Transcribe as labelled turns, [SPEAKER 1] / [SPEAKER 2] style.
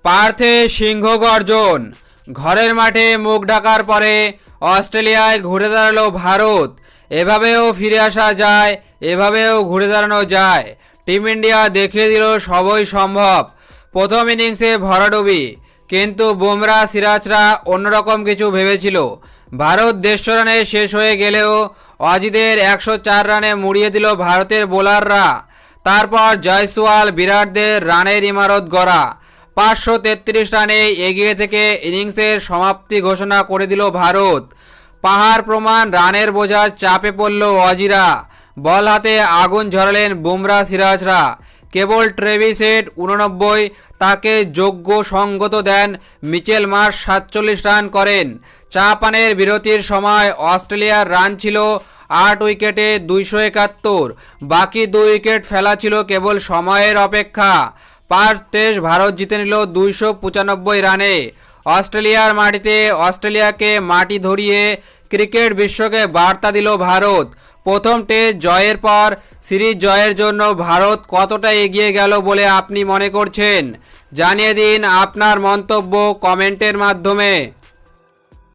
[SPEAKER 1] পার্থে সিংহ গর্জন, ঘরের মাঠে মুখ ঢাকার পরে অস্ট্রেলিয়ায় ঘুরে দাঁড়ালো ভারত। এভাবেও ফিরে আসা যায়, এভাবেও ঘুরে দাঁড়ানো যায়। টিম ইন্ডিয়া দেখিয়ে দিল সবই সম্ভব। প্রথম ইনিংসে ভরাডুবি, কিন্তু বুমরা সিরাজরা অন্যরকম কিছু ভেবেছিল। ভারত 150 রানে শেষ হয়ে গেলেও অজিদের 104 রানে মুড়িয়ে দিল ভারতের বোলাররা। তারপর জয়সওয়াল বিরাটদের রানের ইমারত গড়া। 533 রানে এগিয়ে থেকে ইনিংসের সমাপ্তি ঘোষণা করে দিল ভারত। পাহাড় প্রমাণ রানের বোঝার চাপে পড়ল অজিরা। বল হাতে আগুন ঝরালেন বুমরা সিরাজরা। কেবল ট্রেভিস হেড 89, তাকে যোগ্য সঙ্গত দেন মিচেল মার্শ 47 রান করেন। চা পানের বিরতির সময় অস্ট্রেলিয়ার রান ছিল 8 উইকেটে 271, বাকি 2 উইকেট ফেলা ছিল কেবল সময়ের অপেক্ষা। পার্থ টেস্ট ভারত জিতে নিল 295 রানে। অস্ট্রেলিয়ার মাটিতে অস্ট্রেলিয়াকে মাটি ধরিয়ে ক্রিকেট বিশ্বকে বার্তা দিল ভারত। প্রথম টেস্ট জয়ের পর সিরিজ জয়ের জন্য ভারত কতটা এগিয়ে গেল বলে আপনি মনে করছেন? জানিয়ে দিন আপনার মন্তব্য কমেন্টের মাধ্যমে।